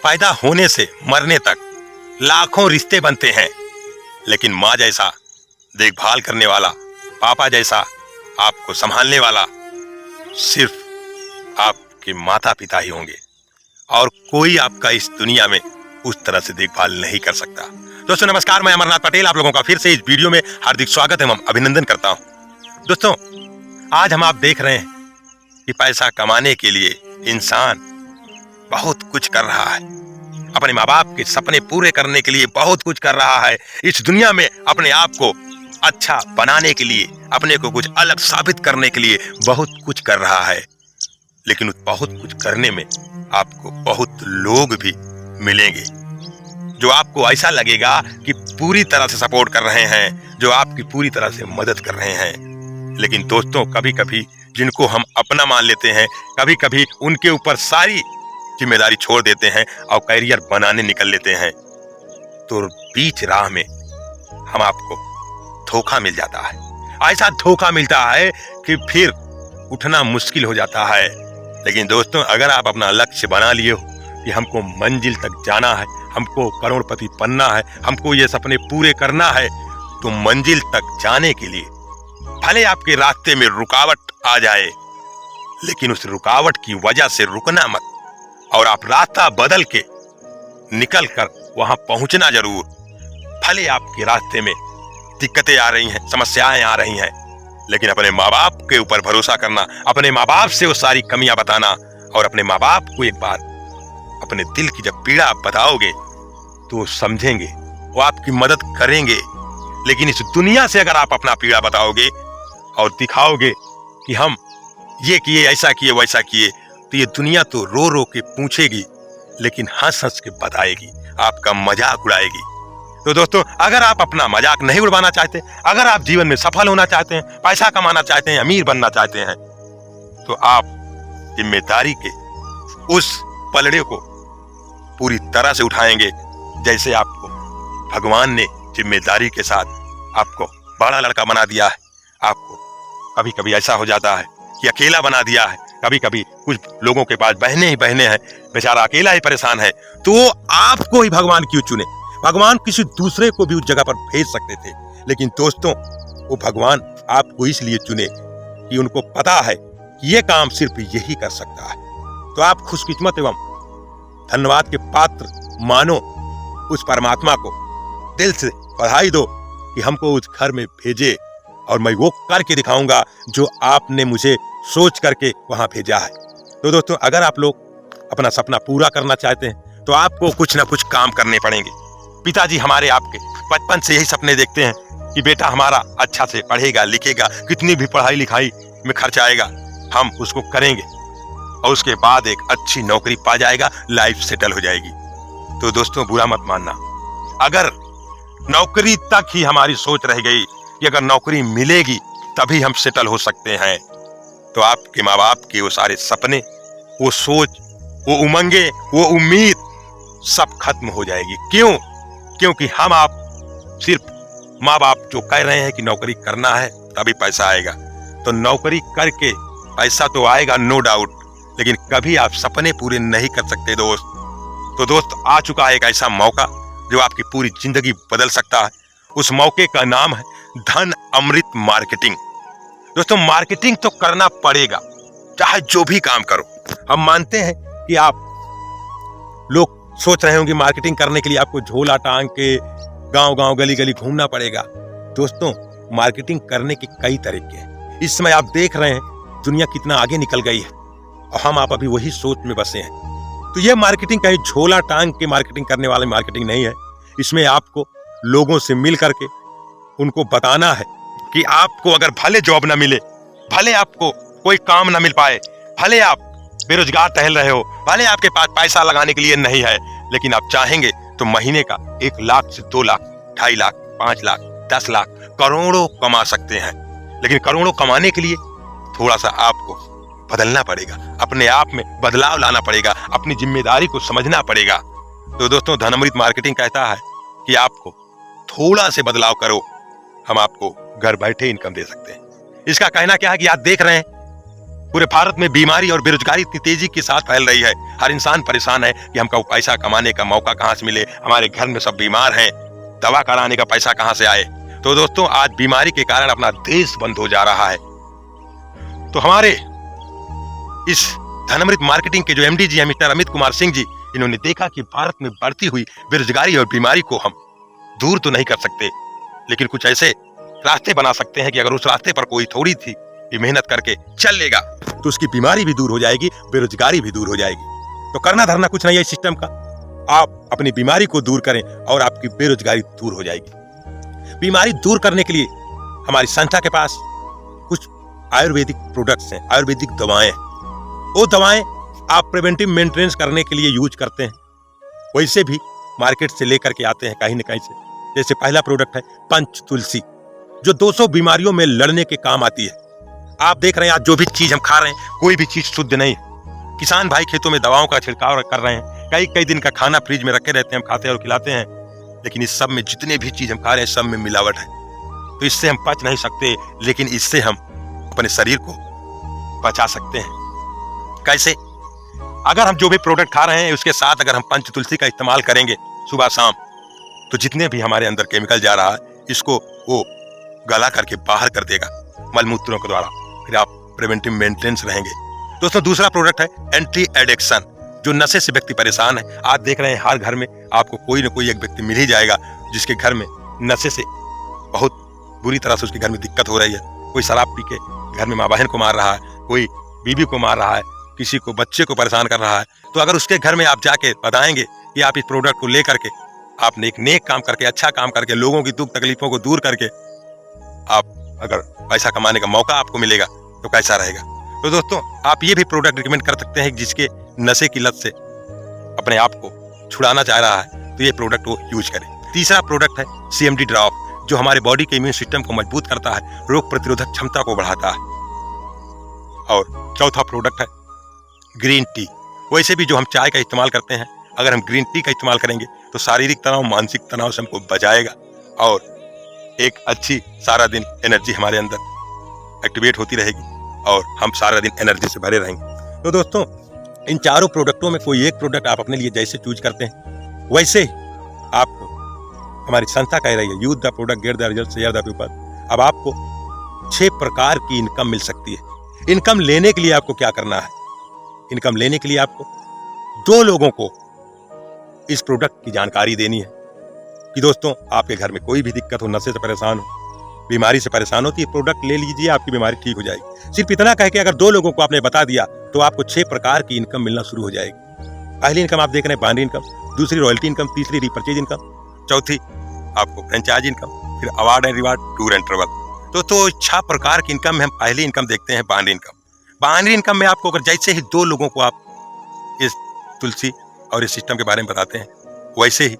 पैदा होने से मरने तक लाखों रिश्ते बनते हैं, लेकिन माँ जैसा देखभाल करने वाला, पापा जैसा आपको संभालने वाला सिर्फ आपके माता पिता ही होंगे, और कोई आपका इस दुनिया में उस तरह से देखभाल नहीं कर सकता। दोस्तों नमस्कार, मैं अमरनाथ पटेल आप लोगों का फिर से इस वीडियो में हार्दिक स्वागत एवं अभिनंदन करता हूं। दोस्तों आज हम आप देख रहे हैं कि पैसा कमाने के लिए इंसान बहुत कुछ कर रहा है, अपने माँ बाप के सपने पूरे करने के लिए बहुत कुछ कर रहा है, इस दुनिया में अपने आप को अच्छा बनाने के लिए, अपने को कुछ अलग साबित करने के लिए बहुत कुछ कर रहा है। लेकिन उस बहुत कुछ करने में आपको बहुत लोग भी मिलेंगे जो आपको ऐसा लगेगा कि पूरी तरह से सपोर्ट कर रहे हैं, जो आपकी पूरी तरह से मदद कर रहे हैं। लेकिन दोस्तों कभी कभी जिनको हम अपना मान लेते हैं, कभी कभी उनके ऊपर सारी जिम्मेदारी छोड़ देते हैं और करियर बनाने निकल लेते हैं, तो बीच राह में हम आपको धोखा मिल जाता है। ऐसा धोखा मिलता है कि फिर उठना मुश्किल हो जाता है। लेकिन दोस्तों अगर आप अपना लक्ष्य बना लिए हो कि हमको मंजिल तक जाना है, हमको करोड़पति बनना है, हमको ये सपने पूरे करना है, तो मंजिल तक जाने के लिए भले आपके रास्ते में रुकावट आ जाए, लेकिन उस रुकावट की वजह से रुकना मत, और आप रास्ता बदल के निकल कर वहां पहुंचना जरूर। भले आपके रास्ते में दिक्कतें आ रही हैं, समस्याएं आ रही हैं, लेकिन अपने माँ बाप के ऊपर भरोसा करना, अपने माँ बाप से वो सारी कमियां बताना, और अपने माँ बाप को एक बार अपने दिल की जब पीड़ा आप बताओगे तो वो समझेंगे, वो आपकी मदद करेंगे। लेकिन इस दुनिया से अगर आप अपना पीड़ा बताओगे और दिखाओगे कि हम ये किए, ऐसा किए, वैसा किए, तो ये दुनिया तो रो रो के पूछेगी, लेकिन हंस हंस के बताएगी, आपका मजाक उड़ाएगी। तो दोस्तों अगर आप अपना मजाक नहीं उड़वाना चाहते, अगर आप जीवन में सफल होना चाहते हैं, पैसा कमाना चाहते हैं, अमीर बनना चाहते हैं, तो आप जिम्मेदारी के उस पलड़े को पूरी तरह से उठाएंगे जैसे आपको भगवान ने जिम्मेदारी के साथ आपको बड़ा लड़का बना दिया है। आपको कभी कभी ऐसा हो जाता है कि अकेला बना दिया है, कभी कभी कुछ लोगों के पास बहने ही बहने हैं, बेचारा अकेला ही परेशान है, तो आपको ही भगवान क्यों चुने? भगवान किसी दूसरे को भी उस जगह पर भेज सकते थे, लेकिन दोस्तों वो भगवान आपको इसलिए चुने कि उनको पता है कि ये काम सिर्फ यही कर सकता है। तो आप खुशकिस्मत एवं धन्यवाद के पात्र मानो उस परमात्मा को, दिल से बधाई दो कि हमको उस घर में भेजे, और मैं वो करके दिखाऊंगा जो आपने मुझे सोच करके वहां भेजा है। तो दोस्तों अगर आप लोग अपना सपना पूरा करना चाहते हैं तो आपको कुछ ना कुछ काम करने पड़ेंगे। पिताजी हमारे आपके बचपन से यही सपने देखते हैं कि बेटा हमारा अच्छा से पढ़ेगा लिखेगा, कितनी भी पढ़ाई लिखाई में खर्च आएगा हम उसको करेंगे, और उसके बाद एक अच्छी नौकरी पा जाएगा, लाइफ सेटल हो जाएगी। तो दोस्तों बुरा मत मानना, अगर नौकरी तक ही हमारी सोच रह गई कि अगर नौकरी मिलेगी तभी हम सेटल हो सकते हैं, तो आपके माँ बाप के वो सारे सपने, वो सोच, वो उमंगे, वो उम्मीद सब खत्म हो जाएगी। क्यों? क्योंकि हम आप सिर्फ माँ बाप जो कह रहे हैं कि नौकरी करना है तभी पैसा आएगा, तो नौकरी करके पैसा तो आएगा नो डाउट, लेकिन कभी आप सपने पूरे नहीं कर सकते दोस्त। तो दोस्त आ चुका है एक ऐसा मौका जो आपकी पूरी जिंदगी बदल सकता है। उस मौके का नाम है धन अमृत मार्केटिंग। दोस्तों मार्केटिंग तो करना पड़ेगा, चाहे जो भी काम करो। हम मानते हैं कि आप लोग सोच रहे होंगे मार्केटिंग करने के लिए आपको झोला टांग के गांव गांव गली गली घूमना पड़ेगा। दोस्तों मार्केटिंग करने के कई तरीके हैं। इस समय आप देख रहे हैं दुनिया कितना आगे निकल गई है, और हम आप अभी वही सोच में बसे हैं। तो ये मार्केटिंग कहीं झोला टांग के मार्केटिंग करने वाली मार्केटिंग नहीं है। इसमें आपको लोगों से मिल करके उनको बताना है कि आपको अगर भले जॉब ना मिले, भले आपको कोई काम ना मिल पाए, भले आप बेरोजगार टहल रहे हो, भले आपके पास पैसा लगाने के लिए नहीं है, लेकिन आप चाहेंगे तो महीने का 1 लाख से 2 लाख, 2.5 लाख, 5 लाख, 10 लाख, करोड़ों कमा सकते हैं। लेकिन करोड़ों कमाने के लिए थोड़ा सा आपको बदलना पड़ेगा, अपने आप में बदलाव लाना पड़ेगा, अपनी जिम्मेदारी को समझना पड़ेगा। तो दोस्तों धन अमृत मार्केटिंग कहता है कि आपको थोड़ा से बदलाव करो, हम आपको घर बैठे इनकम दे सकते हैं। इसका कहना क्या है कि आप देख रहे हैं पूरे भारत में बीमारी और बेरोजगारी इतनी तेजी के साथ फैल रही है। हर इंसान परेशान है कि हमको पैसा कमाने का मौका कहां से मिले, हमारे घर में सब बीमार हैं, दवा कराने का पैसा कहां से आए। तो दोस्तों, आज बीमारी के कारण अपना देश बंद हो जा रहा है। तो हमारे इस धनामृत मार्केटिंग के जो एमडी जी हैं, मिस्टर अमित कुमार सिंह जी, इन्होंने देखा कि भारत में बढ़ती हुई बेरोजगारी और बीमारी को हम दूर तो नहीं कर सकते, लेकिन कुछ ऐसे रास्ते बना सकते हैं कि अगर उस रास्ते पर कोई थोड़ी थी भी मेहनत करके चल लेगा तो उसकी बीमारी भी दूर हो जाएगी, बेरोजगारी भी दूर हो जाएगी। तो करना धरना कुछ नहीं है इस सिस्टम का, आप अपनी बीमारी को दूर करें और आपकी बेरोजगारी दूर हो जाएगी। बीमारी दूर करने के लिए हमारी संस्था के पास कुछ आयुर्वेदिक प्रोडक्ट्स हैं, आयुर्वेदिक दवाएं हैं। वो दवाएं आप प्रिवेंटिव मेंटेनेंस करने के लिए यूज करते हैं, वैसे भी मार्केट से लेकर के आते हैं कहीं न कहीं से। जैसे पहला प्रोडक्ट है पंच तुलसी, जो 200 बीमारियों में लड़ने के काम आती है। आप देख रहे हैं आज जो भी चीज हम खा रहे हैं, कोई भी चीज शुद्ध नहीं है। किसान भाई खेतों में दवाओं का छिड़काव कर रहे हैं, कई कई दिन का खाना फ्रिज में रखे रहते हैं, हम खाते हैं और खिलाते हैं, लेकिन इस सब में जितने भी चीज हम खा रहे हैं सब में मिलावट है। तो इससे हम पच नहीं सकते, लेकिन इससे हम अपने शरीर को बचा सकते हैं। कैसे? अगर हम जो भी प्रोडक्ट खा रहे हैं उसके साथ अगर हम पंच तुलसी का इस्तेमाल करेंगे सुबह शाम, तो जितने भी हमारे अंदर केमिकल जा रहा है इसको वो गला करके बाहर कर देगा मलमूत्रों के द्वारा, फिर आप प्रिवेंटिव मेंटेनेंस रहेंगे। दोस्तों, दूसरा प्रोडक्ट है एंटी एडिक्शन, जो नशे से व्यक्ति परेशान है। आज देख रहे हैं हर घर में आपको कोई न कोई एक व्यक्ति मिल ही जाएगा जिसके घर में नशे से बहुत बुरी तरह से उसके घर में दिक्कत हो रही है। कोई शराब पी के घर में माँ बहन को मार रहा है, कोई बीवी को मार रहा है, किसी को बच्चे को परेशान कर रहा है। तो अगर उसके घर में आप जाके बताएंगे कि आप इस प्रोडक्ट को लेकर के आपने एक नेक काम करके, अच्छा काम करके, लोगों की दुख तकलीफों को दूर करके आप अगर पैसा कमाने का मौका आपको मिलेगा तो कैसा रहेगा। तो दोस्तों, आप ये भी प्रोडक्ट रिकमेंड कर सकते हैं जिसके नशे की लत से अपने आप को छुड़ाना चाह रहा है, तो ये प्रोडक्ट वो यूज करें। तीसरा प्रोडक्ट है CMD ड्रॉप, जो हमारे बॉडी के इम्यून सिस्टम को मजबूत करता है, रोग प्रतिरोधक क्षमता को बढ़ाता है। और चौथा प्रोडक्ट है ग्रीन टी। वैसे भी जो हम चाय का इस्तेमाल करते हैं, अगर हम ग्रीन टी का इस्तेमाल करेंगे तो शारीरिक तनाव, मानसिक तनाव से हमको बचाएगा और एक अच्छी सारा दिन एनर्जी हमारे अंदर एक्टिवेट होती रहेगी और हम सारा दिन एनर्जी से भरे रहेंगे। तो दोस्तों, इन चारों प्रोडक्टों में कोई एक प्रोडक्ट आप अपने लिए जैसे चूज करते हैं, वैसे आप हमारी संस्था कह रही है use the product get the result share the people. अब आपको 6 प्रकार की इनकम मिल सकती है। इनकम लेने के लिए आपको क्या करना है? इनकम लेने के लिए आपको 2 लोगों को इस प्रोडक्ट की जानकारी देनी है कि दोस्तों, आपके घर में कोई भी दिक्कत हो, नशे से परेशान हो, बीमारी से परेशान हो, तो ये प्रोडक्ट ले लीजिए, आपकी बीमारी ठीक हो जाएगी। सिर्फ इतना कह के अगर 2 लोगों को आपने बता दिया तो आपको 6 प्रकार की इनकम मिलना शुरू हो जाएगी। पहली इनकम आप देख रहे हैं बाइनरी इनकम, दूसरी रॉयल्टी इनकम, तीसरी रिपर्चेज इनकम, चौथी आपको फ्रेंचाइज इनकम, फिर award and reward, tour and travel. तो 6 प्रकार की इनकम में हम पहली इनकम देखते हैं बाइनरी इनकम। बाइनरी इनकम में आपको अगर जैसे ही 2 लोगों को आप इस तुलसी और इस सिस्टम के बारे में बताते हैं, वैसे ही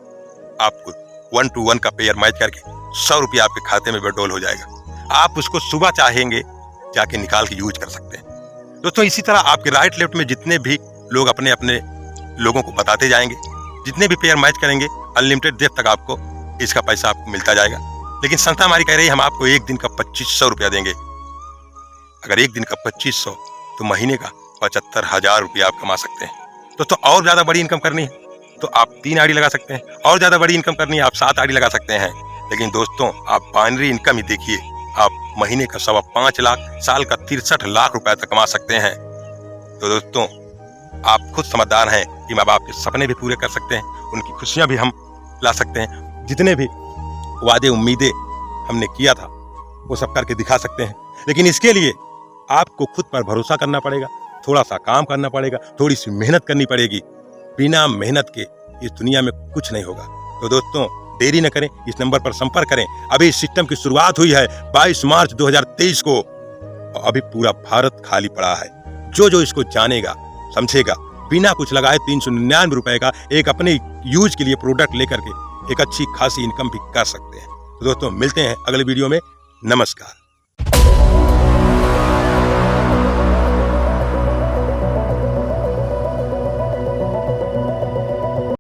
आपको 1 to 1 का पेयर मैच करके 100 रुपया आपके खाते में विड्रॉल हो जाएगा। आप उसको सुबह चाहेंगे जाके निकाल के यूज कर सकते हैं। दोस्तों, इसी तरह आपके राइट लेफ्ट में जितने भी लोग अपने अपने लोगों को बताते जाएंगे, जितने भी पेयर मैच करेंगे, अनलिमिटेड देर तक आपको इसका पैसा आपको मिलता जाएगा। लेकिन संस्था हमारी कह रही है हम आपको एक दिन का 2500 रुपया देंगे। अगर एक दिन का 2500 तो महीने का 75,000 रुपया आप कमा सकते हैं। दोस्तों, और ज्यादा बड़ी इनकम करनी है तो आप 3 आईडी लगा सकते हैं, और ज्यादा बड़ी इनकम करनी है आप 7 आईडी लगा सकते हैं। लेकिन दोस्तों, आप बाइनरी इनकम ही देखिए, आप महीने का 5.25 लाख, साल का 63 लाख रुपया तक कमा सकते हैं। तो दोस्तों, आप खुद समझदार हैं कि माँ बाप के सपने भी पूरे कर सकते हैं, उनकी खुशियां भी हम ला सकते हैं। जितने भी वादे उम्मीदें हमने किया था वो सब करके दिखा सकते हैं। लेकिन इसके लिए आपको खुद पर भरोसा करना पड़ेगा, थोड़ा सा काम करना पड़ेगा, थोड़ी सी मेहनत करनी पड़ेगी। बिना मेहनत के इस दुनिया में कुछ नहीं होगा। तो दोस्तों, देरी न करें, इस नंबर पर संपर्क करें। अभी इस सिस्टम की शुरुआत हुई है 22 मार्च 2023 को, और अभी पूरा भारत खाली पड़ा है। जो इसको जानेगा, समझेगा, बिना कुछ लगाए 399 रुपए का एक अपने यूज के लिए प्रोडक्ट लेकर के एक अच्छी खासी इनकम भी कर सकते हैं। तो दोस्तों, मिलते हैं अगले वीडियो में। नमस्कार।